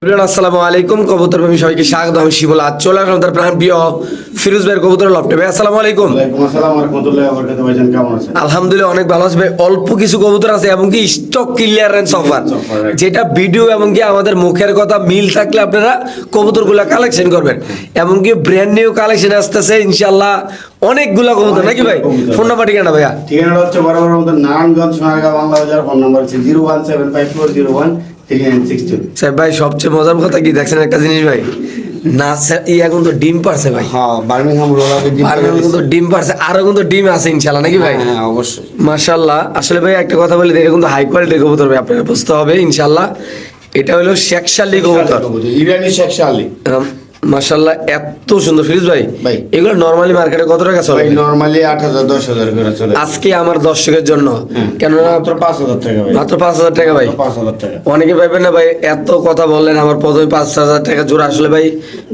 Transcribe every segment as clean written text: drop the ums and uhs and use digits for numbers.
আসসালামু আলাইকুম কবুতর প্রেমী সবাইকে স্বাগত। আমি শিবুল। আজ চলে আসলাম তার প্রাণ প্রিয় ফিরোজ ভাইয়ের কবুতর লফটে। ভাই আসসালামু আলাইকুম। আলহামদুলিল্লাহ অনেক ভালো আছে ভাই। অল্প কিছু কবুতর আছে এবং কি স্টক ক্লিয়ারেন্স অফার, যেটা ভিডিও এবং কি আমাদের মুখের কথা মিল থাকলে আপনারা কবুতরগুলা কালেকশন করবেন। এবং কি ব্র্যান্ড নিউ কালেকশন আসতেছে ইনশাআল্লাহ, অনেকগুলা কবুতর নাকি ভাই? ফোন নাম্বার ঠিকানা ভাইয়া? ঠিকানাটা হচ্ছে বরাবর মতো নারায়ণগঞ্জ সোনারগাঁও বাংলা বাজার। ফোন নাম্বার হচ্ছে 01754013962। ভাই সবচেয়ে মজার কথা কি দেখছেন একটা জিনিস ভাই, না ইয়া কিন্তু ডিম পারছে ভাই। হ্যাঁ, বার্মিংহাম রোলাকে কিন্তু ডিম পারছে, আরো কিন্তু ডিম আছে ইনশাআল্লাহ নাকি ভাই? হ্যাঁ অবশ্যই মাশাআল্লাহ। আসলে ভাই একটা কথা বলি, এটা কিন্তু হাই কোয়ালিটির কবুতর ভাই, আপনারা বুঝতে হবে ইনশাআল্লাহ। এটা হলো শেখশালি কবুতর, ইরানি শেখশালি। মাশাআল্লাহ এত সুন্দর। ফিরোজ ভাই ভাই এগুলো নরমালি মার্কেটে কত টাকা চলে? ভাই নরমালি 8000 10000 করে চলে। আজকে আমার দর্শকের জন্য কেননা মাত্র 5000 টাকা ভাই, মাত্র 5000 টাকা ভাই। 5000 টাকা। অনেকে ভাববেন না ভাই এত কথা বললেন, আমার প্রথমে 5000 টাকা জোড়া। আসলে ভাই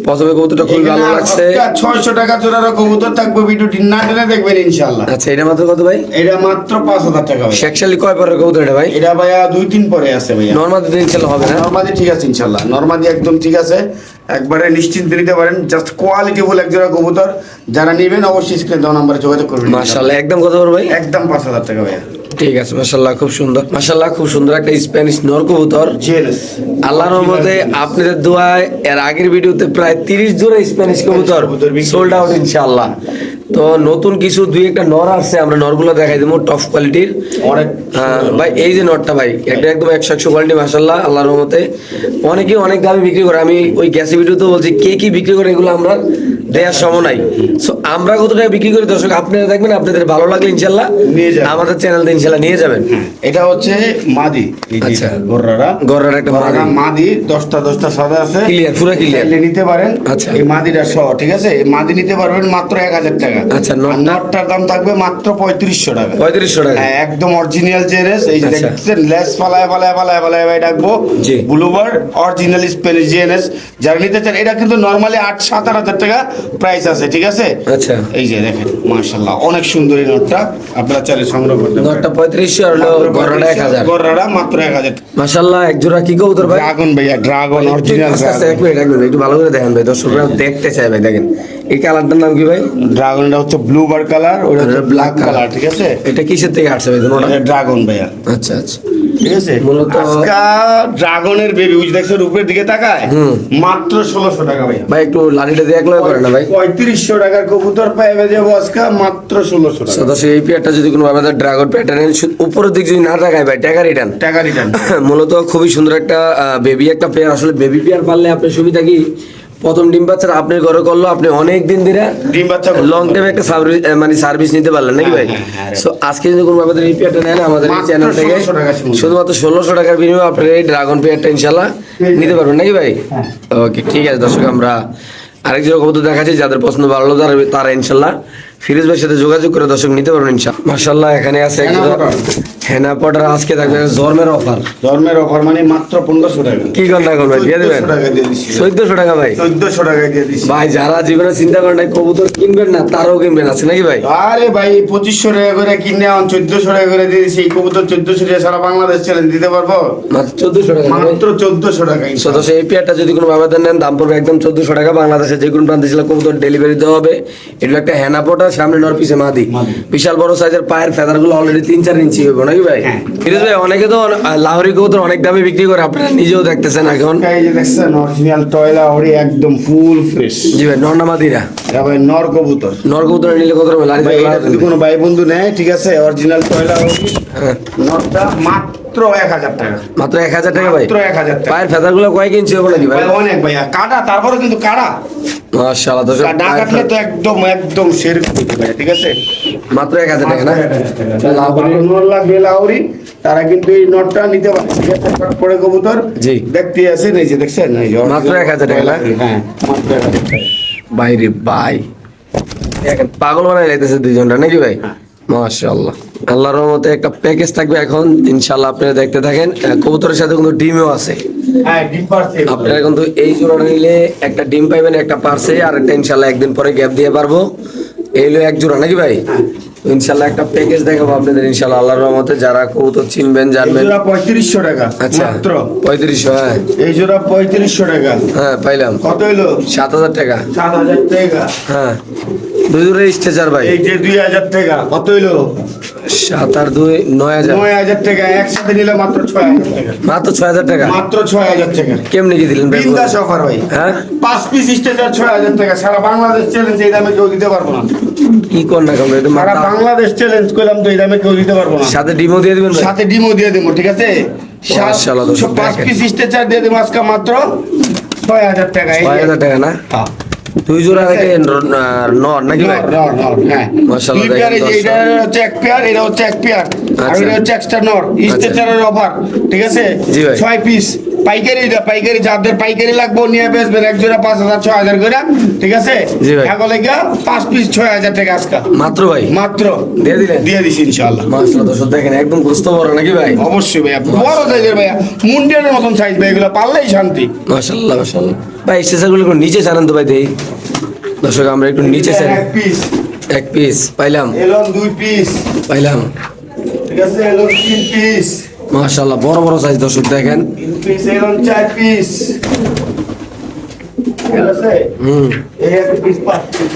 প্রথমে কবুতরটা খুবই ভালো লাগছে। 600 টাকা জোড়ার কবুতর থাকবে, ভিডিওটি না টেনে দেখবেন ইনশাআল্লাহ। আচ্ছা এটা মাত্র কত ভাই? এটা মাত্র 5000 টাকা ভাই। শেখশালি কয় পরের কবুতর এটা ভাই? এটা ভাইয়া 2-3 পরে আছে ভাইয়া। নরমালি তো ইনশাআল্লাহ হবে না? নরমালি ঠিক আছে ইনশাআল্লাহ, নরমালি একদম ঠিক আছে, একবারে নিশ্চিন্তে নিতে পারেন। জাস্ট কোয়ালিটি ফুল এক জোড়া কবুতর। যারা নেবেন অবশ্যই স্ক্রিনে দেওয়া নম্বরে যোগাযোগ করবেন। মাশাআল্লাহ একদম কত বড় ভাই? একদম 5000 টাকা ভাইয়া। ঠিক আছে মাশাআল্লাহ, খুব সুন্দর। মাশাআল্লাহ খুব সুন্দর একটা স্প্যানিশ নর কবুতর। জিএনএস আল্লাহর রহমতে আপনাদের দোয়ায় এর আগের ভিডিওতে প্রায় 30 জোড়া স্প্যানিশ কবুতর সোল্ড আউট ইনশাআল্লাহ। তো নতুন কিছু দুই একটা নর আসছে, আমরা নরগুলো দেখাই দেবো টপ কোয়ালিটির অনেক। ভাই এই যে নটটা ভাই, এটা একদম 100 কোয়ালিটি মাশাআল্লাহ আল্লাহর রহমতে। অনেকে অনেক দামে বিক্রি করে, আমি ওই গ্যাসে ভিডিওতে বলছি কে কি বিক্রি করে এগুলো আমরা দেওয়ার সময় নাই। সো আমরা কত টাকা বিক্রি করি দর্শক আপনারা দেখবেন, আপনাদের ভালো লাগলে ইনশাআল্লাহ নিয়ে যাবেন, আমাদের চ্যানেলতে ইনশাআল্লাহ নিয়ে যাবেন। এটা হচ্ছে মাদি। আচ্ছা গররারা একটা মাদি 10টা সাদা আছে, ক্লিয়ার পুরো ক্লিয়ার নিতে পারেন। আচ্ছা এই মাদিটা সহ ঠিক আছে, এই মাদি নিতে পারবেন মাত্র 1000 টাকা। আচ্ছা নটটার দাম থাকবে মাত্র 3500 টাকা। 3500 টাকা একদম অরিজিনাল জেনেস। এই যে দেখছেন লেস ফালায় ভাই ডাকবো ব্লুবার অরিজিনাল স্পেনিশ জেনেস। যারা নিতে চান এটা কিন্তু নরমালি 8-7 টাকা প্রাইস আছে ঠিক আছে। আচ্ছা এই যে দেখেন মাশাআল্লাহ অনেক সুন্দর এই নটটা, আপনারা চাইলে সংগ্রহ করতে পারেন। নটটা 3500 আর গররাটা 1000। গররাটা মাত্র 1000। মাশাআল্লাহ এক জোড়া কি কবুতর ভাই? ড্রাগন ভাইয়া, ড্রাগন অরিজিনাল। এক মিনিট একটু ভালো করে দেখেন ভাই, দর্শকরা দেখতে চায় ভাই। দেখেন এই কালারটার নাম কি ভাই? ড্রাগনটা হচ্ছে ব্লু বার কালার, ওটা হচ্ছে ব্ল্যাক কালার ঠিক আছে। এটা কিসের থেকে আসছে ভাই? এটা ড্রাগন ভাইয়া। আচ্ছা আচ্ছা ঠিক আছে। মূলত আজকা ড্রাগনের বেবি উজ দেখছেন উপরের দিকে তাকায়, মাত্র 1600 টাকা ভাইয়া। ভাই একটু লাড়িটা দিয়ে একলা করেন না ভাই। 3500 টাকার কবুতর পাইবে যাবো আজকা মাত্র 1600 টাকা। সদস্য এই পেয়ারটা যদি কোনো ভাবে ড্রাগন প্যাটার্ন উপরের দিক যদি না তাকায় ভাই টাকা রিটার্ন। মূলত খুবই সুন্দর একটা বেবি একটা পেয়ার। আসলে বেবি পেয়ার পারলে আপনার সুবিধা কি, প্রথম ডিম বাচ্চা আপনি ঘরে করলো, আপনি অনেক দিন ধরে ডিম বাচ্চা লং টাইম একটা সার্ভিস নিতে পারলেন নাকি ভাই? সো আজকে যদি কোনো ভাবে এই পেয়ারটা নেন আমাদের এই চ্যানেল থেকে শুধুমাত্র 1600 টাকার বিনিময়ে আপনার এই ড্রাগন পেয়ারটা ইনশাআল্লাহ নিতে পারবেন নাকি ভাই? ওকে ঠিক আছে দর্শক, আমরা আরেক জোড়া কবুতর দেখাচ্ছি, যাদের পছন্দ ভালো তারা ইনশাআল্লাহ ফিরোজ ভাইয়ের সাথে যোগাযোগ করে দর্শক নিতে পারবেন ইনশাআল্লাহ। মাশাআল্লাহ এখানে আছে হেনা পটার। আজকে থাকবে জর্মের অফার মানে মাত্র 1500 টাকা। কি গন্ডা কোন ভাই দিয়ে দিবেন? 1400 টাকা ভাই। 1400 টাকায় দিয়ে দিচ্ছি ভাই। যারা জীবনে চিন্তা করেন নাই কবুতর কিনবেন না, তারাও কিনবেন আছে নাকি ভাই? আরে ভাই 2500 টাকা করে কিনে আন 1400 টাকা করে দিয়ে দিচ্ছি। এই কবুতর 1400 টাকা সারা বাংলাদেশ চ্যালেঞ্জ দিতে পারবো মাত্র 1400 টাকা। মাত্র 1400 টাকা। সদস্য এই পেয়ারটা যদি কোনো ভাবে নেন দাম পড়বে একদম 1400 টাকা। বাংলাদেশের যে কোনো প্রান্তে ছিল কবুতর ডেলিভারি দেওয়া হবে। এটা একটা হেনা পটা, সামনে নর পিছে মাদি, বিশাল বড় সাইজের, পায়ের ফেদার গুলো অলরেডি 3-4 ইঞ্চি হবে নাকি ভাই? ফিরোজ ভাই অনেকে তো লাহোরি কবুতর অনেক দামে বিক্রি করে, আপনারা নিজেও দেখতেছেন এখন। এই যে দেখছেন অরিজিনাল টয়লা ওরি একদম ফুল ফ্রেশ। জি ভাই নর না মাদিরা? এটা ভাই নর কবুতর। নর কবুতর নিলে কত হবে? লারি ভাই এটা যদি কোনো ভাই বন্ধু নেয় ঠিক আছে, অরিজিনাল টয়লা ওরি নরটা মাত্র 1000 টাকা। মাত্র 1000 টাকা ভাই? মাত্র 1000 টাকা। পায়ের ফেদার গুলো কয় ইঞ্চি হবে নাকি ভাই? অনেক ভাইয়া কাটা, তারপরে কিন্তু কাটা মাশাআল্লাহ দর্শক না কাটলে তো একদম শের ভাই ঠিক আছে। মাত্র 1000 টাকা না? লাহোরি নর লাগবে লাহোরি, তারা কিন্তু এই নটটা নিতে পারে ঠিক আছে। পরে কবুতর জি দেখতে আছেন, এই যে দেখছেন এই যে মাত্র 1000 টাকা না? হ্যাঁ মাত্র 1000 টাকা ভাই রে ভাই, দেখেন পাগল বানাই লাইতেছে দুইজনটা নাকি ভাই? মাশাআল্লাহ আল্লাহর রহমতে একটা প্যাকেজ থাকবে এখন ইনশাআল্লাহ, আপনারা দেখতে থাকেন। কবুতরের সাথে কিন্তু ডিমও আছে। হ্যাঁ ডিম পারছে। আপনারা কিন্তু এই জোড়া নিলে একটা ডিম পাইবেন, একটা পারছে, আর একটা ইনশাআল্লাহ একদিন পরে গ্যাপ দিয়ে পারবো। এই হলো এক জোড়া নাকি ভাই? ইনশাল্লাহ একটা প্যাকেজ দেখাবো আপনাদের ইনশাল্লাহ আল্লাহর রহমতে, যারা কবুতর চিনবেন এই জানবেন। জোড়া 3500 টাকা আচ্ছা মাত্র। 3500, হ্যাঁ এই জোড়া 3500 টাকা। হ্যাঁ পাইলাম। কত হইলো? 7000 টাকা। 7000 টাকা। হ্যাঁ দুই জোড়া স্ট্রেচার ভাই। এই যে 2000 টাকা। কত হইলো? 7 আর 2 9000। 9000 টাকা। একসাথে নিলে মাত্র 6000 টাকা। মাত্র 6000 টাকা। মাত্র 6000 টাকা। কেমনে কি দিলেন ভাই? বিন্দাস অফার ভাই। হ্যাঁ 5 পিস স্টেজার 6000 টাকা। সারা বাংলাদেশ চ্যালেঞ্জ, এই দামে কেউ দিতে পারবো না। কি কোন না কম এটা সারা বাংলাদেশ চ্যালেঞ্জ করলাম, তো এই দামে কেউ দিতে পারবো না। সাথে ডিমও দিয়ে দিবেন ভাই? সাথে ডিমও দিয়ে দেবো, ঠিক আছে? মাশাআল্লাহ, দর্শক 5 দেখেন। পিস স্টেজার দিয়ে দেবো আজকে মাত্র 6000 টাকা। এই যে। 6000 টাকা না? হ্যাঁ। দুই জোড়া থেকে নর নাকি ভাই? হ্যাঁ। মাশাআল্লাহ, দুই পেয়ার, এই যে দেখেন এটা হচ্ছে এক পেয়ার, এটা হচ্ছে এক পেয়ার, আর আচ্ছা। এটা হচ্ছে এক্সট্রা নর। স্টেজারের অফার, ঠিক আছে? জি ভাই। 6 পিস পাইকারি, যাদের পাইকারি লাগবে নিয়ে বেচবেন। এক জোড়া 5000 6000 করে, ঠিক আছে? জি ভাই। এখন লাগা 5 পিস 6000 টাকা আজকে মাত্র ভাই? মাত্র দিয়ে দিলেন? দিয়ে দিছি ইনশাআল্লাহ। মাশাআল্লাহ, দর্শক দেখেন একদম গোস্ত বড় নাকি ভাই? অবশ্যই ভাইয়া, বড় সাইজের ভাইয়া, মুন্ডিয়ানের মতন সাইজ ভাই, এগুলো পারলেই শান্তি। মাশাআল্লাহ মাশাআল্লাহ ভাই। স্টেচারগুলো একটু নিচে ছাড়েন তো ভাই দেই। দর্শক আমরা একটু নিচে ছাড়ি। এক পিস এক পিস পাইলাম। এলন, 2 পিস, পাইলাম। ঠিক আছে? এলন 3 পিস, মাশাআল্লাহ বড় বড় সাইজ দর্শক দেখেন। 3 পিস, এলন 4 পিস, ঠিক আছে? এই এক পিস 5 পিস।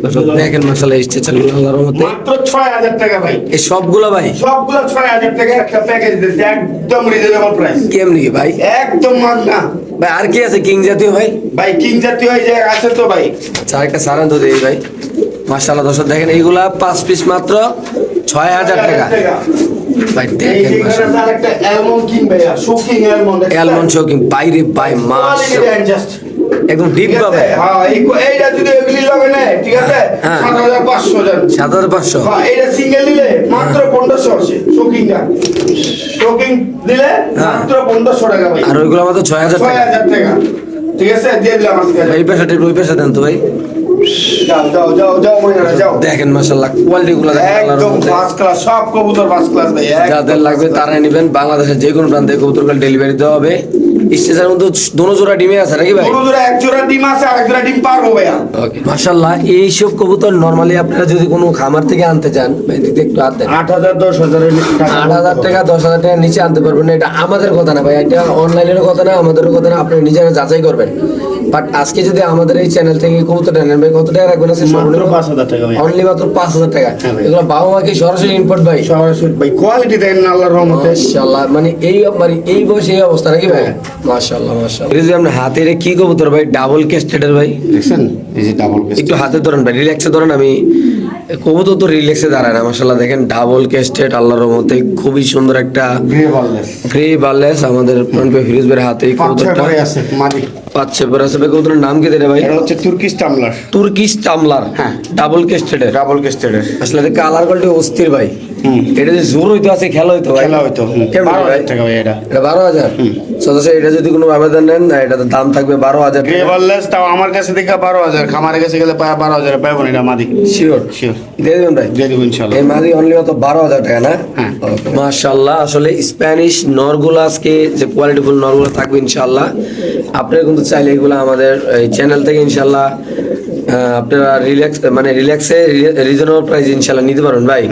দর্শক দেখেন মাশাআল্লাহ স্টেচারগুলো আল্লাহর রহমতে। মাত্র 6000 টাকা ভাই। এই সবগুলো ভাই সবগুলো 6000 টাকা একটা প্যাকেজ দিতে, একদম রিজনেবল প্রাইস, কেমনি কি ভাই? একদম মাগনা ভাই আর কি আছে কিং জাতীয় ভাই? ভাই। কিং জাতীয় এই যে আছে তো ভাই। আচ্ছা আরেকটা সারান তো দেই ভাই। মাশাআল্লাহ দর্শক দেখেন এইগুলা 5 পিস মাত্র 6000 টাকা ভাই। এই দেখেন যে মাশাআল্লাহ এখানে একটা অ্যালমন্ড কিং ভাইয়া, শোকিং অ্যালমন্ড, অ্যালমন্ড শোকিং বাইরে ভাই মাশাআল্লাহ জাস্ট, একদম ডিপ ঠিক আছে? পাবে। হ্যাঁ, এইটা যদি এগুলি লগে নেয়, ঠিক আছে? হ্যাঁ। 7500 জান। 7500। হ্যাঁ, এইটা সিঙ্গেল নিলে মাত্র 1500 আছে। শোকিংটা শোকিং দিলে হ্যাঁ। মাত্র 1500 টাকা ভাই। আর ওইগুলো মাত্র 6000 টাকা। 6000 টাকা, ঠিক আছে? দিয়ে দিলাম আজকে। ভাই এই পেশাটা ওই পেশা দেন তো ভাই। যাও মহিলারা যাও। দেখেন মাশাআল্লাহ কোয়ালিটি গুলো দেখেন আল্লাহর একদম রহমতে। ফার্স্ট ক্লাস, সব কবুতর ফার্স্ট ক্লাস ভাই। যাদের লাগবে তারাই নেবেন। বাংলাদেশের যে কোনো প্রান্তে কবুতরগুলো ডেলিভারি দেওয়া হবে। স্টেজের মধ্যে দোনো জোড়া ডিমে আছে নাকি ভাই? এক জোড়া ডিম আছে, আরেক জোড়া ডিম পারবো ভাইয়া। ওকে মাশাআল্লাহ। এইসব কবুতর নরমালি আপনারা যদি কোনো খামার থেকে আনতে চান ভাই দিতে একটু হাত দেন। 8000 10000 8000 টাকা 10000 টাকা নিচে আনতে পারবেন না, এটা আমাদের কথা না ভাই, এটা অনলাইনের কথা না, আমাদের কথা না, আপনি নিজেরা যাচাই করবেন। বাট আজকে যদি আমাদের এই চ্যানেল থেকে কবুতরটা নেন ভাই কত টাকা রাখবেন? আছে মাত্র 5000 টাকা ভাই। অনলি মাত্র 5000 টাকা। হ্যাঁ ভাই। এগুলো বাবা মা কি সরাসরি ইম্পোর্ট ভাই? সরাসরি ভাই, কোয়ালিটি দেন আল্লাহর রহমতে। মাশাআল্লাহ মানে এই বয়সে এই অবস্থা নাকি ভাই? মাশাআল্লাহ মাশাআল্লাহ। এই যে আপনি হাতে রে কি কবুতর ভাই? ডাবল কেস্টেডের ভাই। দেখছেন এই যে ডাবল কেস, একটু হাতে ধরেন ভাই, রিল্যাক্সে ধরেন। আমি কবুতর তো রিল্যাক্সে দাঁড়ায় না মাশাআল্লাহ। দেখেন ডাবল কেস্টেড আল্লাহর রহমতে খুবই সুন্দর একটা গ্রে বললেস, গ্রে বারলেস আমাদের ফিরোজ ভাইয়ের হাতে এই কবুতরটা। পরে আছে মাদি, 5-6 পরে আছে ভাই। কবুতরের নাম কি দেয় ভাই? এটা হচ্ছে তুর্কিশ টামলার, তুর্কিশ টামলার। হ্যাঁ। ডাবল কেস্টেডের। ডাবল কেস্টেডের। আসলে এটা কালার কোয়ালিটি অস্থির ভাই। এটা যে জোর হইতো আছে খেলা হইতো ভাই। খেলা হইতো। কেমন ভাই? 12000 টাকা ভাই এটা। এটা 12000। সদস্য এটা যদি কোনো আবেদন নেন এটা দাম থাকবে 12000 গ্রে টাকা। বললেস তাও আমার কাছে দেখা 12000, খামারের কাছে গেলে 12000 পাবো না। এটা মাদি শিওর শিওর দিয়ে দেবেন ভাই? দিয়ে দেবো ইনশাআল্লাহ। এই মাদি অনলি মাত্র 12000 টাকা না? হ্যাঁ। মাশাআল্লাহ। আসলে স্প্যানিশ নরগুলো আজকে যে কোয়ালিটিফুল নরগুলো থাকবে ইনশাআল্লাহ। আপনারা কিন্তু চাইলে এগুলো আমাদের এই চ্যানেল থেকে ইনশাআল্লাহ আপনারা রিল্যাক্সে রিজনেবল প্রাইস ইনশাআল্লাহ নিতে পারবেন ভাই।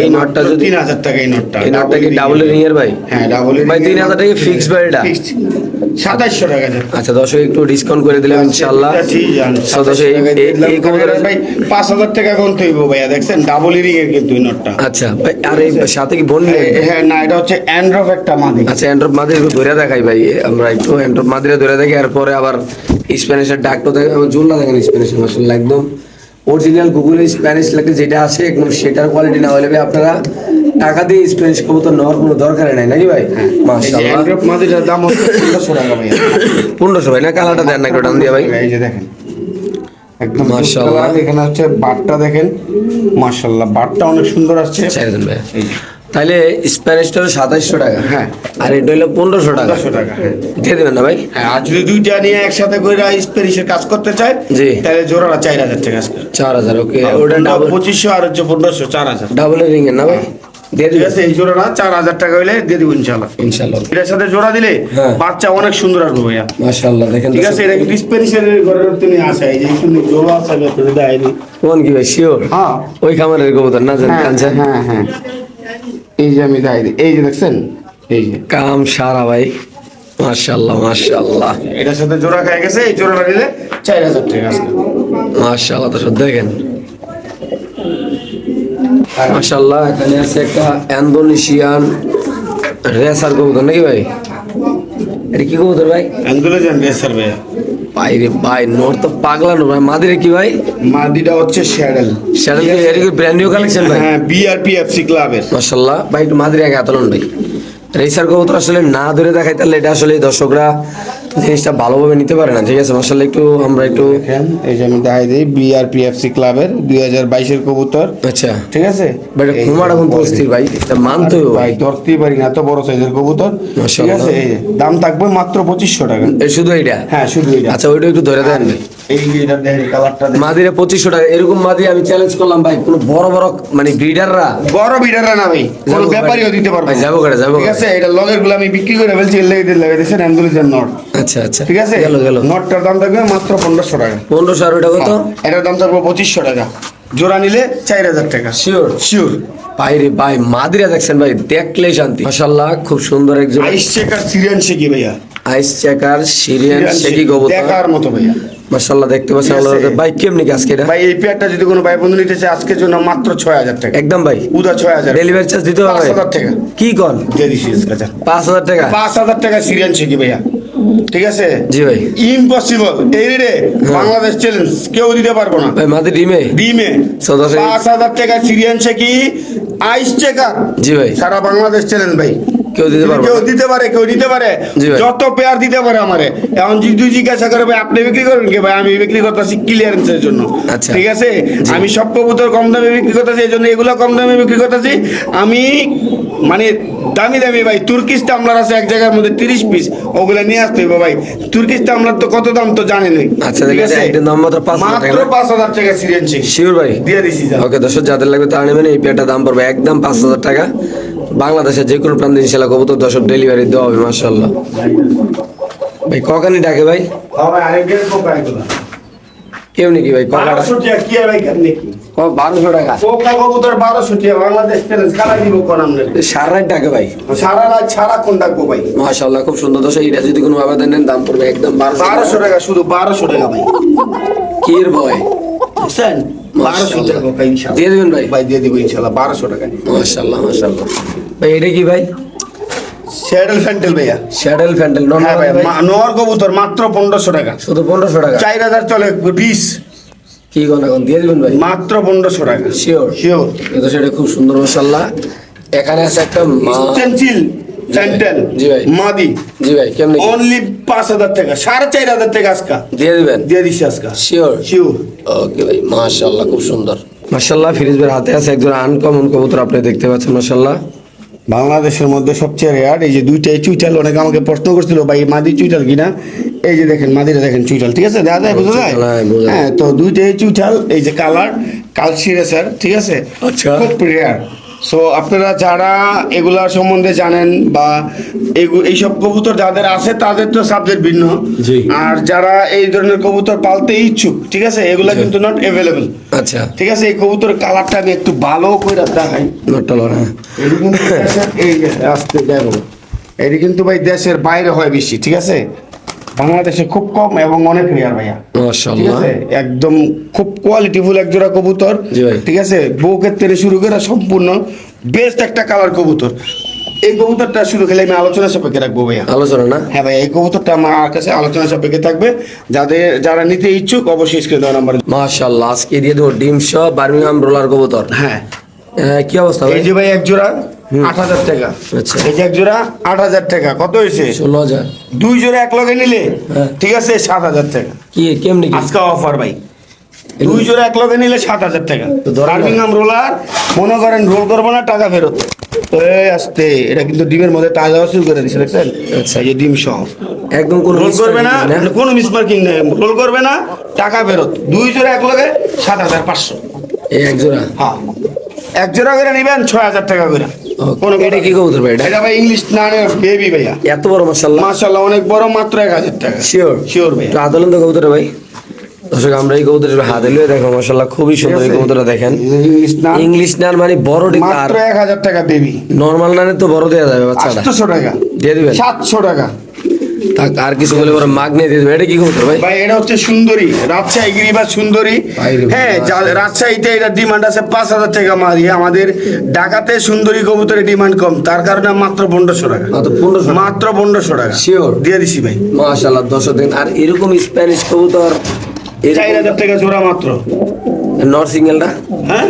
এই নটটা যদি 3000 টাকা, এই নটটা এই নটটা কি ডাবল রিং এর ভাই? হ্যাঁ ডাবল ভাই 3000 টাকা ফিক্স ভাই এটা? ফিক্সড 2700 টাকা দেন। আচ্ছা দর্শক একটু ডিসকাউন্ট করে দিলাম ইনশাআল্লাহ। So, দর্শক এই কবুতরের ভাই 5000 টাকা কোন হইব ভাইয়া? দেখছেন ডাবল রিং এর কিন্তু এই নটটা। আচ্ছা ভাই আর এই সাথে কি বোন নেই? হ্যাঁ না, এটা হচ্ছে অ্যান্ড্রফ একটা মাদি। আচ্ছা অ্যান্ড্রপ মাদির একটু ধরে দেখাই ভাই। আমরা একটু অ্যান্ড্রপ মাদিরে ধরে দেখি, এরপরে আবার স্প্যানিশের ডাকটা দেখে জুল্লা দেখেন। স্প্যানিশ মাশাআল্লাহ একদম অরিজিনাল গুগলে স্প্যানিশ লাগে যেটা আসে একদম সেটার কোয়ালিটি না হলে ভাই আপনারা টাকা দিয়ে স্প্যানিশ কবুতর নেওয়ার কোনো দরকার নাই নাকি ভাই? মাশাআল্লাহ। অ্যান্ড্রফ মাদিটার দাম হচ্ছে 1500 টাকা ভাইয়া। 1500 ভাই না? কালারটা দেন না একটু টান দিয়ে ভাই। এই যে দেখেন একদম মাশাআল্লাহ। মাশাআল্লাহ। এখানে হচ্ছে বাটটা দেখেন, মাশাআল্লাহ বাটটা অনেক সুন্দর আসছে। ছেড়ে দেন ভাই। এই যে তাহলে স্প্যানিশটা হলো 2700 টাকা। হ্যাঁ। আর এটা হলো 1500 টাকা। 1500 টাকা। হ্যাঁ। দিয়ে দেবেন না ভাই? হ্যাঁ, আর যদি দুইটা নিয়ে একসাথে করে স্প্যানিশের কাজ করতে চায় জি। তাহলে জোড়াটা 4000 টাকা আসবে। 4000। ওকে ওটা ডাবল 2500 আর হচ্ছে 1500, 4000। ডাবল রিং এর না ভাই? দিয়ে ঠিক দিবেন আছে, এই জোড়াটা 4000 টাকা হইলে দিয়ে দিব ইনশাআল্লাহ। ইনশাআল্লাহ। এটার সাথে জোড়া দিলে হ্যাঁ। বাচ্চা অনেক সুন্দর আসবে ভাইয়া। মাশাআল্লাহ দেখেন ঠিক আছে, এটা কিন্তু স্প্যানিশের ঘরের তুমি আসে, এই যে একটু জোড়া আছে ভেতরে দেয়নি। কোন কি ভাই শিওর? হ্যাঁ ওই খামারের কবুতর না জান হ্যাঁ কাঞ্চন? হ্যাঁ হ্যাঁ, এই যে আমি দেখাই দিই, এই যে দেখছেন, এই যে কাম সারা ভাই, মাশাআল্লাহ মাশাআল্লাহ এটার সাথে জোড়া খাই গেছে, এই জোড়াটা নিলে 4000 টাকা আজকে। মাশাআল্লাহ। দর্শক দেখেন মাশাআল্লাহ, এখানে আছে একটা ইন্দোনেশিয়ান রেসার কবুতর নাকি ভাই? এটা কি কবুতর ভাই? অ্যান্ডোলেজান রেসার ভাইয়া। ভাই রে ভাই, নোর তো পাগলানো ভাই। মাদিরে কি ভাই? মাদিটা হচ্ছে শ্যাডেল। শ্যাডেল কি এর কি ব্র্যান্ড নিউ কালেকশন ভাই? হ্যাঁ, বিআরপিএফসি ক্লাবের। মাশাআল্লাহ ভাই, একটু মাদিরে আগে আতলন ভাই। রেসার কবুতর আসলে না ধরে দেখাই তাহলে এটা আসলে দর্শকরা জিনিসটা ভালোভাবে নিতে পারে না। ঠিক আছে, মাশাআল্লাহ একটু আমরা একটু দেখেন, এই যে আমি দেখাই দিই, বিআরপিএফসি ক্লাবের 2022 এর কবুতর। আচ্ছা ঠিক আছে, ভাই, এটা ঘুমাটা কোন অস্থির ভাই, এটা মানতে হবে ভাই ভাই। ধরতেই পারি না, এত বড় সাইজের কবুতর। ঠিক মাশাআল্লাহ। আছে, এই যে দাম থাকবে মাত্র 2500 টাকা। এই শুধু এইটা? হ্যাঁ, শুধু এটা। আচ্ছা ওইটা একটু ধরে দেন ভাই। এই যে এটা দেখেন, কালারটা দেখেন। মাদিরে 2500 টাকা। এরকম মাদি আমি চ্যালেঞ্জ করলাম ভাই, কোনো বড় বড় মানে ব্রিডাররা বড় বিডাররা না ভাই, কোনো যাবো ব্যাপারীও দিতে পারবে ভাই, না। যাবো করে যাবো ঠিক করে। আছে, এটা লগের গুলো আমি বিক্রি করে ফেলছি, এর লেগে লাগিয়ে দিয়েছেন অ্যান্ডোলেজান নট। আচ্ছা আচ্ছা, ঠিক আছে, গেল গেল। নটটার দাম থাকবে মাত্র 1500 টাকা। 1500 আর ওটা কত? এটার দাম থাকবে 2500 টাকা। জোড়া নিলে 4000 টাকা। শিওর? শিওর। ভাই রে ভাই, মাদিরা দেখছেন ভাই, দেখলেই শান্তি। মাশাআল্লাহ, খুব সুন্দর একজন আইস চেকার সিরিয়ান শেকি ভাইয়া। আইস চেকার সিরিয়ান শেকি কবুতর। দেখার মতো ভাইয়া। মাশাআল্লাহ দেখতে পাচ্ছেন ঠিক আছে। আল্লাহর ভাই। কেমনি কি আজকে এটা? ভাই এই পেয়ারটা যদি কোনো ভাই বন্ধু নিতে চায় আজকের জন্য মাত্র 6000 টাকা। একদম ভাই, উদা 6000। ডেলিভারি চার্জ দিতে হবে? 5000 টাকা কি কোন? দিয়ে দিছি আজকে। 5000 টাকা? 5000 টাকা সিরিয়ান শেকি ভাইয়া। ঠিক আছে, জি ভাই। ইম্পসিবল এই রে, বাংলাদেশ চ্যালেঞ্জ, কেউ দিতে পারবো না। ভাই মাদি ডিমে? ডিমে সদস্য 5000 টাকা সিরিয়ান শেকি আইস চেকার। জি ভাই, সারা বাংলাদেশ চ্যালেঞ্জ ভাই। কেউ দিতে পারবে কেউ না? দিতে পারে, কেউ দিতে পারে, জি ভাই। যত পেয়ার দিতে পারে আমারে। এখন যদি জিজ্ঞাসা করে ভাই আপনি বিক্রি করবেন কি, ভাই আমি বিক্রি করতেছি ক্লিয়ারেন্সের জন্য। আচ্ছা। ঠিক আছে, আমি সব কবুতর কম দামে বিক্রি করতেছি, এই জন্য এগুলো কম দামে বিক্রি করতেছি। আমি মানে দামি দামি ভাই, তুর্কিশ টামলার আছে এক জায়গার মধ্যে 30 পিস, ওগুলা নিয়ে আসতে হবে ভাই। তুর্কিশ টামলার তো কত দাম তো জানেনই। আচ্ছা, ঠিক আছে, একদম দাম মাত্র 5000 টাকা মাত্র না? 5000 টাকা সিরিয়ান শেক শিওর ভাই? দিয়ে দিছি যা। ওকে দর্শক, যাদের লাগবে তারা নেবেন। এই পেয়ারটার দাম পড়বে একদম 5000 টাকা। বাংলাদেশের যে কোনো প্রান্তে ইনশাআল্লাহ কবুতর দর্শক ডেলিভারি দেওয়া হবে। মাশাআল্লাহ ভাই, ককানি ডাকে ভাই? হ্যাঁ ভাই, আরেকজন কোকা এগুলা কেউ নাকি ভাই ককাটা? 1200 টাকা কি আর ভাই কাটনে কি? 1200 টাকা? কোকা কবুতর 1200 টাকা, বাংলাদেশ চ্যালেঞ্জ কালা দিব কোন আমনে। সারা রাত ডাকে ভাই? সারা রাত সারা কোন ডাকবো ভাই। মাশাআল্লাহ, খুব সুন্দর দর্শক। এটা যদি কোনো আবেদন নেন দাম পড়বে একদম 1200 টাকা, শুধু 1200 টাকা ভাই। কির ভয়? বুঝছেন, 1200 টাকা কোকা ইনশাআল্লাহ দিয়ে দিবেন ভাই? ভাই দিয়ে দিব ইনশাআল্লাহ 1200 টাকা। মাশাআল্লাহ মাশাআল্লাহ ভাই। এটা কি ভাই? শ্যাডেল ফ্যান্টেল ভাইয়া। শ্যাডেল ফ্যান্টেল নন? হ্যাঁ ভাই, নর কবুতর মাত্র 1500 টাকা। শুধু 1500 টাকা? 4000 চলে পিস, কি কোন এখন দিয়ে দিবেন ভাই? মাত্র 1500 টাকা। শিওর? শিওর। এটা সেটা খুব সুন্দর মাশাআল্লাহ। এখানে আছে একটা স্টেনসিল ফ্যান্টেল জি ভাই। মাদি। জি ভাই, কেমনে কি? অনলি 5000 টাকা, 4500 টাকা আজকা দিয়ে দিবেন? দিয়ে দিছি আজকা। শিওর? শিওর। ওকে ভাই, মাশাআল্লাহ খুব সুন্দর। মাশাআল্লাহ, ফিরিজ ভাইয়ের হাতে আছে একজন আনকমন কবুতর, আপনি দেখতে পাচ্ছেন মাশাআল্লাহ। বাংলাদেশের মধ্যে সবচেয়ে রেয়ার এই যে দুইটাই চুইটাল। অনেকে আমাকে প্রশ্ন করছিল ভাই মাদি চুইটাল কিনা। এই যে দেখেন মাদিটা দেখেন চুইটাল, ঠিক আছে, দেখা যায়, বোঝা যায়? হ্যাঁ, বোঝা যায়। হ্যাঁ, তো দুইটাই চুইটাল। এই যে কালার কালশিরে স্যার, ঠিক আছে, আচ্ছা। খুব রেয়ার। সো আপনারা যারা এগুলা সম্বন্ধে জানেন বা এইসব কবুতর যাদের আছে তাদের তো সাবজেক্ট ভিন্ন। জি। আর যারা এই ধরনের কবুতর পালতে ইচ্ছুক, ঠিক আছে, এগুলা কিন্তু নট অ্যাভেলেবল। আচ্ছা, ঠিক আছে, এই কবুতর কালারটা আমি একটু ভালো করে দেখাই। নটটা লড়া। এটি কিন্তু দেশের- এই যে আসতে দেখো, এটি কিন্তু ভাই দেশের বাইরে হয় বেশি, ঠিক আছে, বাংলাদেশে খুব কম এবং অনেক রেয়ার ভাইয়া। ঠিক মাশাআল্লাহ। আছে, একদম খুব কোয়ালিটিফুল এক জোড়া কবুতর। জি ভাই। ঠিক আছে, বউকের থেকে শুরু করে সম্পূর্ণ বেস্ট একটা কালার কবুতর। এই কবুতরটা শুরু খেলে আমি আলোচনা সাপেক্ষে রাখবো ভাইয়া। আলোচনা না? হ্যাঁ ভাই, এই কবুতরটা আমার কাছে আলোচনা সাপেক্ষে থাকবে। যারা নিতে ইচ্ছুক অবশ্যই স্ক্রিনে দেওয়া নাম্বারে। মাশাআল্লাহ, আজকে দিয়ে দেবো ডিম সহ বার্মিংহাম রোলার কবুতর। হ্যাঁ, কি অবস্থা ভাই? এই যে ভাই এক জোড়া 8000 টাকা। আচ্ছা। এই যে এক জোড়া 8000 টাকা। কত হয়েছে? 16000। দুই জোড়া এক লগে নিলে হ্যাঁ। ঠিক আছে 7000 টাকা। কি কেমনে কি? আজকে অফার ভাই, দুই জোড়া এক লগে নিলে 7000 টাকা। তো ধরেন না। বার্মিংহাম রোলার, মনে করেন রোল করবো না, টাকা ফেরত। এই আসতে এটা কিন্তু ডিমের মধ্যে তাজা শুরু করে দিচ্ছে, দেখছেন? আচ্ছা। এই যে ডিম সহ একদম কোনো রোল করবে না, mistake নেই, কোনো মিসমার্কিং নেই, রোল করবে না, টাকা ফেরত। দুই জোড়া এক লগে 7500। এই এক জোড়া? হ্যাঁ, এক জোড়া করে নিবেন 6000 টাকা করে। কোনো এটা কি কবুতর ভাই? এটা ভাই ইংলিশ নানের বেবি ভাইয়া, এত বড় মাশাআল্লাহ, মাশাআল্লাহ অনেক বড়, মাত্র 1000 টাকা। শিওর শিওর ভাইয়া। তো আদলেন তো কবুতর ভাই। দর্শক আমরা এই কবুতরের হাতে লয়ে দেখো মাশাআল্লাহ খুবই সুন্দর এই কবুতরটা দেখেন। ইংলিশ নান ইংলিশ নান মানে বড় ডিম, আর মাত্র 1000 টাকা বেবি। নরমাল নানের তো বড় দেয়া যাবে বাচ্চাটা, 800 টাকা দিয়ে দিবেন। 700 টাকা। আর কিছু বলে বড় মাগ নিয়ে দিয়ে দিবেন। এটা কি কবুতর ভাই? ভাই এটা হচ্ছে সুন্দরী, রাজশাহী গিরিবাজ সুন্দরী। বাইরে হ্যাঁ, রাজশাহীতে এটা ডিমান্ড আছে 5000 টাকা মারি। আমাদের ঢাকাতে সুন্দরী কবুতরের ডিমান্ড কম, তার কারণে মাত্র 1500 টাকা। মাত্র 1500 টাকা শিওর দিয়ে দিছি ভাই। মাশাআল্লাহ 10 দিন। আর এরকম স্প্যানিশ কবুতর 4000 টাকা জোড়া মাত্র। নর সিঙ্গেলটা হ্যাঁ,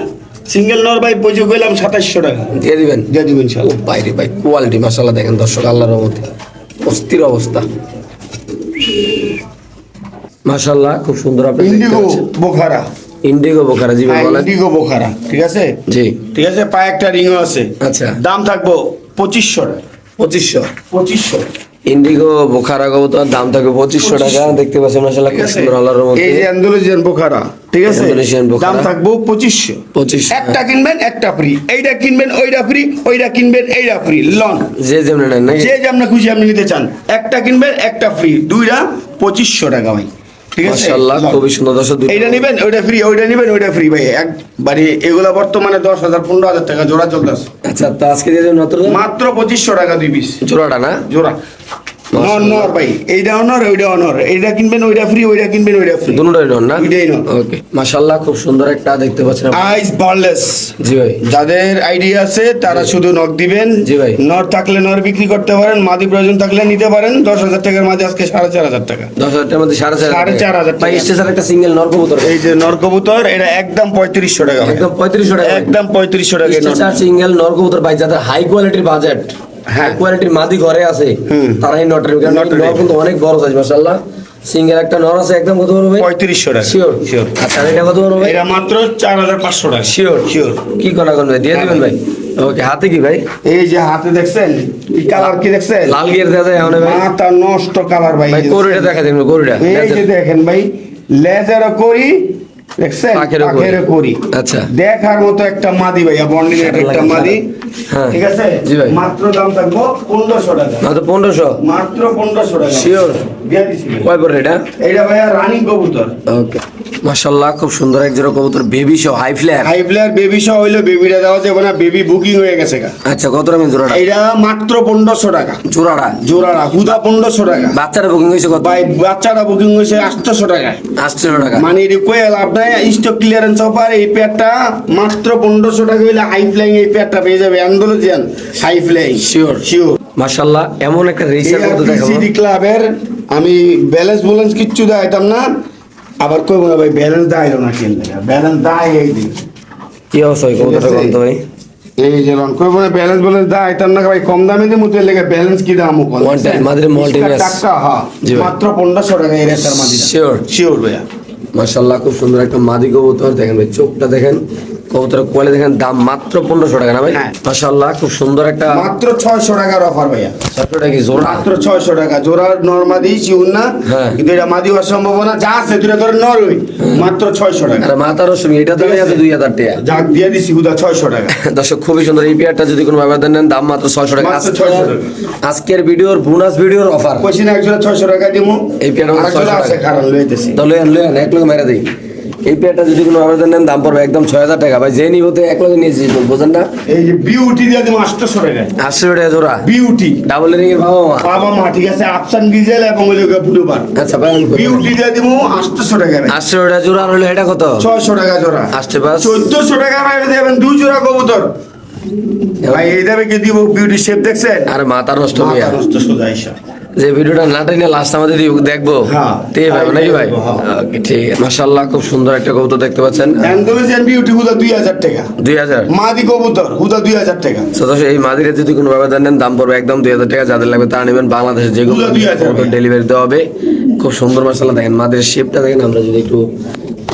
সিঙ্গেল নর ভাই পয়সা গেলাম 2700 টাকা দিয়ে দিবেন। দিয়ে দিবেন ইনশাআল্লাহ। বাইরে ভাই কোয়ালিটি মাশাআল্লাহ দেখেন দর্শক, আল্লাহর রহমতে অস্থির অবস্থা মাশাআল্লাহ, খুব সুন্দর। আপনি ইন্ডিগো বোখারা, ইন্ডিগো বোখারা, জি ভাই বলেন। ইন্ডিগো বোখারা, ঠিক আছে জি ঠিক আছে। পায়ে একটা রিংও আছে। আচ্ছা, দাম থাকবো 2500 টাকা। 2500 2500 ইন্ডিগো বোখারা কবুতর, দাম থাকবে 2500 টাকা। দেখতে পাচ্ছেন মাশাআল্লাহ খুব সুন্দর আল্লাহর রহমতে। এই যে অ্যান্ডালুসিয়ান বোখারা, ঠিক আছে, অ্যান্ডালুসিয়ান বোখারা। দাম থাকবো 2500। 2500 একটা কিনবেন একটা ফ্রি, এইটা কিনবেন ওইটা ফ্রি, ওইটা কিনবেন এইটা ফ্রি। লন যে যেমন নেন নাকি? যে যেমন খুশি আপনি নিতে চান, একটা কিনবেন একটা ফ্রি, দুইটা 2500 টাকা ভাই, ঠিক আছে। মাশাআল্লাহ খুবই সুন্দর দর্শক। এইটা নিবেন ওইটা ফ্রি, ওইটা নিবেন ওইটা ফ্রি ভাই। একবারে এগুলা বর্তমানে 10,000 15,000 টাকা জোড়া চলতেছে। আচ্ছা, তো আজকে দিয়ে দেবেন মাত্র 2500 টাকা 2 পিস জোড়াটা না? জোড়া। নর নর ভাই, এইটা অনর ওইটা অনর, এইটা কিনবেন ওইটা ফ্রি, ওইটা কিনবেন ওইটা ফ্রি, দুটোই নন না? দুইটাই নর। ওকে মাশাআল্লাহ খুব সুন্দর একটা দেখতে পাচ্ছেন আপনি। আইস বার্লেস। জি ভাই, যাদের আইডিয়া আছে তারা শুধু নক দিবেন। জি ভাই। নর থাকলে নর বিক্রি করতে পারেন, মাদি প্রয়োজন থাকলে নিতে পারেন। 10,000 টাকার মাঝে আজকে 4,500 টাকা। 10,000 টাকার মধ্যে 4,500 4,500 ভাই। টাকা। স্টেশন একটা সিঙ্গেল নর কবুতর, এই যে নর কবুতর, এটা একদম 3500 টাকা ভাই। একদম 3500 টাকা। একদম 3500 টাকা নর। স্টেশন সিঙ্গেল নর কবুতর ভাই, যাদের হাই কোয়ালিটির বাজেট, হাই কোয়ালিটির মাদি ঘরে আছে, তারা এই নটের, কারণ এই নর কিন্তু অনেক বড় সাইজ মাশাআল্লাহ। সিঙ্গেল একটা নর আছে, একদম কত বড় ভাই? 3500 টাকা। Sure sure. আচ্ছা, এটা কত বড় ভাই? এটা মাত্র 4,500 টাকা। Sure sure. কি কোনা কোন ভাই দিয়ে দিবেন ভাই? ওকে, হাতে কি ভাই? এই যে হাতে দেখছেন কি কালার, কি দেখছেন? লাল গিয়ার দেওয়া যায় এখন ভাই? মাথা নষ্ট কালার ভাই। ভাই কোরিটা দেখা দিন, কোরিটা এই যে দেখেন ভাই, লেজার করি দেখছেন, পাখেরও করি। পাখেরও করি। আচ্ছা, দেখার মতো একটা মাদি ভাইয়া, বন্ডিং এর একটা মাদি, হ্যাঁ ঠিক আছে। জি ভাই। মাত্র দাম থাকবো 1500 টাকা। মাত্র 1500? মাত্র 1500 টাকা। শিওর দিয়ে দিছি ভাই। কয় পরে এটা? এইটা ভাইয়া রানিং কবুতর। ওকে মাশাআল্লাহ খুব সুন্দর এক জোড়া কবুতর, বেবি সহ high flyer. High player baby সহ হইলো, বেবিটা দেওয়া যাবে না, বেবি বুকিং হয়ে গেছে গা। আচ্ছা, কত দামে জোড়াটা? এইটা মাত্র 1500 টাকা জোড়াটা জোড়াটা, হুদা 1500 টাকা বাচ্চারা বুকিং হয়েছে কত? ভাই। বাচ্চাটা বুকিং হয়েছে 800 টাকা। 800 টাকা। মানে এটা কয়ে লাভ নাই, স্টক ক্লিয়ারেন্স অফার। এই পেয়ারটা মাত্র 1500 টাকা হইলে হাই ফ্লাইং এই পেয়ারটা পেয়ে যাবে, Andalusian high flying. Sure sure. মাশাআল্লাহ এমন একটা রেসার কবুতর দেখাবো। সিডি ক্লাবের আমি ব্যালেন্স কিচ্ছু দেখাইতাম না, আবার কইব না ভাই ব্যালেন্স দেখাইলো না, কেন ব্যালেন্স দেখাই এই দিন। কি অবস্থা ওই কবুতরটা বলতো ভাই? এই যে লন কইব না ব্যালেন্স দেখাইতাম না ভাই, কম দামে দিয়ে মুতে লেগে ব্যালেন্স কি দাম কোন One time, মাদিরে multi-mass। টাকা। হ্যাঁ, জি ভাই। মাত্র 1500 টাকা এই রেসার মাদি। শিওর শিওর ভাইয়া। মাশাআল্লাহ খুব সুন্দর একটা মাদি কবুতর দেখেন ভাই, চোখটা দেখেন, কবুতরের কোয়ালিটি দেখেন। দাম মাত্র 1500 টাকা না ভাই? হ্যাঁ। মাশাআল্লাহ খুব সুন্দর একটা। মাত্র 600 টাকার অফার ভাইয়া। সবটা কি জোড়া? মাত্র 600 টাকা জোড়ার নরমাদি চিউন না, হ্যাঁ। কিন্তু এটা মাদি হওয়ার সম্ভাবনা যা আছে, দুটা ধরে নরই। মাত্র 600 টাকা। আর মাথারও সঙ্গে এটা দামে আছে 2000 টাকা। যাক দিয়ে দিছি হুদা 600 টাকা। দর্শক খুবই সুন্দর এই পেয়ারটা, যদি কোনো ব্যবধান নেন দাম মাত্র 600 টাকা। মাত্র 600 টাকা। আজকের ভিডিওর বোনাস ভিডিওর অফার। কইছি না একজোড়া 600 টাকা দিমু। এই পেয়ারটা আর 600 জোড়া আছে টাকা। কারণ লইতেছি। তাহলে লয়েন এক লগে মেরে দেই। এই পেয়ারটা যদি কোনো ব্যবধান নেন দাম পড়বে একদম 6000 টাকা ভাই। যে নিবতে এক লগে নিয়েছি তো বোঝেন না? এই যে বিউটি দিয়ে দিমু 800 টাকা। 800 টাকা জোড়া বিউটি ডাবল রিং এর বাবা মা। বাবা মা, ঠিক আছে, আফসান ডিজেল এবং ওই লোকে ব্লু বার। আচ্ছা ভাই, বিউটি দিয়ে দিমু 800 টাকা ভাই। 800 টাকা জোড়া হলো এটা কত? 600 টাকা জোড়া। আসছে বাস 1400 টাকা ভাই দেবেন দুই জোড়া কবুতর। ভাই এই দামে কি দিব? বিউটি শেপ দেখছেন? আর মাথা নষ্ট মিয়া। মাথা নষ্ট সোজা আইসা। যে ভিডিওটা না টাইনে লাস্ট আমাদের দেখবো হ্যাঁ। তে ভাবে নাকি ভাই? হ্যাঁ। ওকে ঠিক আছে। মাশাআল্লাহ খুব সুন্দর একটা কবুতর দেখতে পাচ্ছেন। অ্যান্ডালুসিয়ান বিউটি হুদা 2000 টাকা। 2000 মাদি কবুতর হুদা 2000 টাকা। সদস্য এই মাদিরে যদি কোনো ব্যবধান নেন দাম পড়বে একদম 2000 টাকা। যাদের লাগবে তারা নেবেন। বাংলাদেশে যেগুলো 2000 ডেলিভারি দেওয়া হবে। খুব সুন্দর মাশাআল্লাহ দেখেন মাদিরের শেপটা দেখেন। আমরা যদি একটু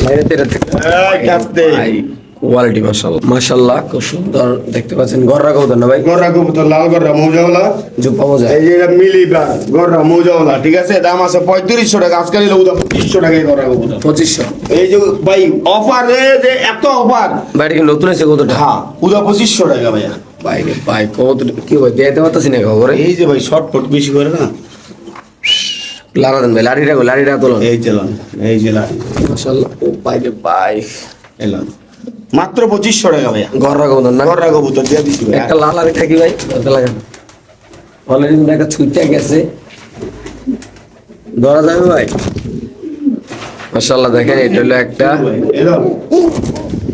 বাইরে থেকে এই কাটতে। কোয়ালিটি মাশাআল্লাহ মাশাআল্লাহ, খুব সুন্দর দেখতে পাচ্ছেন। গররা কবুতর না ভাই? গররা কবুতর, লাল গররা মৌজাওয়ালা, জুপা মজা। এই যে এটা মিলিবার গররা মৌজাওয়ালা, ঠিক আছে? দাম আছে 3500 টাকা, আজকাল এলো 2500 টাকায় গররা কবুতর। 2500। এই যে ভাই অফার, যে এত অফার ভাই এটা কি নতুন আছে কবুতরটা? হ্যাঁ, 2500 টাকা ভাইয়া। ভাই রে ভাই, কবুতর কি ভাই দিতে পারতাছি না খবরে। এই যে ভাই শর্টফট বেশি করে না, লারা দেন ভাই, লাড়িটা তোলেন। এই যে লন, এই যে লাল মাশাআল্লাহ, ও ভাই রে ভাই, এলাম মাত্র 2500 টাকা ভাইয়া। গররা কবুতর না? গররা কবুতর দিয়ে দিচ্ছি ভাইয়া। একটা লাল আর একটা কি ভাই ধরতে লাগে না, অলরেডি কিন্তু একটা ছুটে গেছে, ধরা যাবে ভাই? মাশাআল্লাহ দেখেন, এটা হলো একটা। এলো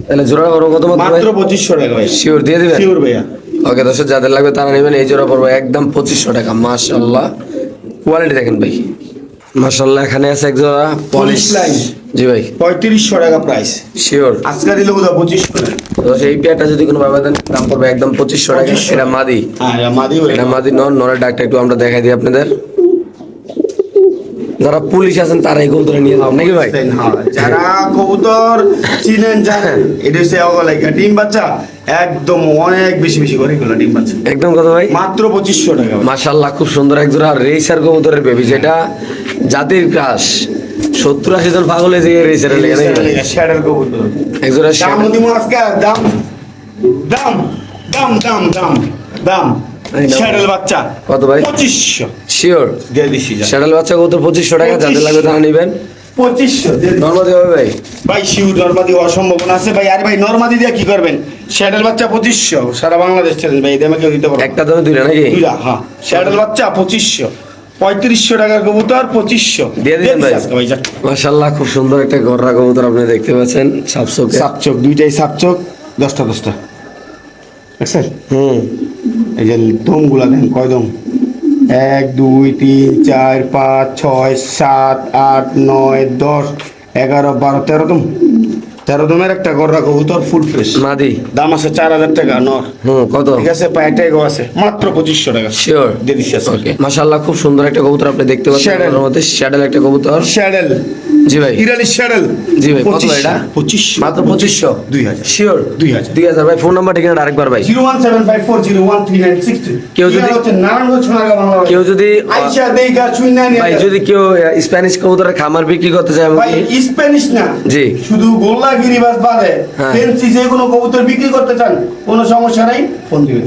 তাহলে জোড়া পড়বো কত মত ভাই? মাত্র 2500 টাকা ভাই। শিওর দিয়ে দিবেন? শিওর ভাইয়া। ওকে দর্শক, যাদের লাগবে তারা নেবেন। এই জোড়া পড়বো একদম 2500 টাকা। মাশাআল্লাহ, কোয়ালিটি দেখেন ভাই, মাশাআল্লাহ। এখানে আছে এক জোড়া পলিশ লাইন। জি ভাই, 3500 টাকা প্রাইস। শিওর। আজকাল দিলে 2500 টাকা। দর্শক, এই পেয়ারটা যদি কোনো ভাবে দেন, দাম পড়বে একদম 2500 টাকা। 2500 এটা মাদি, হ্যাঁ এটা মাদি ভাই। এটা মাদি নর। নরের ডাকটা একটু আমরা দেখাই দিই আপনাদের। যারা পুলিশ আছেন তারা এই কবুতরে নিয়ে যাবেন নাকি ভাই? হ্যাঁ, যারা কবুতর চিনেন জানেন, এটা হচ্ছে অগলাইকা ডিম বাচ্চা, একদম অনেক বেশি বেশি করে এগুলো ডিম বাচ্চা। একদম কত ভাই? মাত্র 2500 টাকা ভাই। মাশাআল্লাহ, খুব সুন্দর এক জোড়া রেসার কবুতরের বেবি, যেটা জাতির ক্রাশ। 70-80 জন পাগল হয়ে যায় রেসারের লেগে নাকি ভাই? শ্যাডেল কবুতর। এক জোড়া দাম দিমু আজকে, দাম দাম দাম দাম দাম দাম এই নাও। শ্যাডেল বাচ্চা কত ভাই? 2500 শিওর। দিয়ে দিছি যা। শ্যাডেল বাচ্চা কবুতর 2500 টাকা, যাদের লাগবে তারা নেবেন। 2500 দিয়ে দিছি। নর্মাদি হবে ভাই? ভাই শিউর নরমাদি হওয়ার সম্ভাবনা আছে ভাই। আরে ভাই নরমাদি দিয়ে কি করবেন? শ্যাডেল বাচ্চা 2500, সারা বাংলাদেশ চ্যালেঞ্জ ভাই, এটা আমাকে দিতে পারবো। একটা দামে দুইটা নাকি? দুইটা, হ্যাঁ। শ্যাডেল বাচ্চা 2500, 3500 টাকার কবুতর 2500 দিয়ে দিবেন ভাই? আজকে ভাই যা। মাশাআল্লাহ, খুব সুন্দর একটা গররা কবুতর আপনি দেখতে পাচ্ছেন, সাপসোকে। সাপচোক, দুইটাই সাপচোক, 10টা 10টা দেখছেন? হুম, এই যে দমগুলা দেন, কয় দম? 1 2 3 4 5 6 7 8 9 10 11 12 13 দম। 13 দমের একটা গররা কবুতর, ফুল ফ্রেশ। মাদি। দাম আছে 4000 টাকা নর, কত? ঠিক আছে? পায়টাই গো আছে, মাত্র 2500 টাকা। শিওর দিয়ে দিচ্ছি আজকে। ওকে। মাশাআল্লাহ, খুব সুন্দর একটা কবুতর আপনি দেখতে পাচ্ছেন। Shadow। ওর মধ্যে শ্যাডেল একটা কবুতর। শ্যাডেল, জি ভাই, ইরানি শ্যাডেল। জি ভাই, কত ভাই এটা? 2500 মাত্র 2500। 2000 শিওর 2000 2000 ভাই। ফোন নাম্বার ঠিকানা আরেকবার ভাই। 01754013963। কেউ যদি- নারায়ণগঞ্জ সোনারগাঁ বাংলা বাজার। কেউ যদি আইসা দেইগা চুইনা নিয়ে ভাই, যাবে। যদি কেউ স্প্যানিশ কবুতরের খামার বিক্রি করতে চায় ভাই আমাকে, স্প্যানিশ না, জি। শুধু গোল্লা গিরিবাস বাদে হ্যাঁ। ফেন্সি যে কোনো কবুতর বিক্রি করতে চান, কোনো সমস্যা নাই, ফোন দিবেন।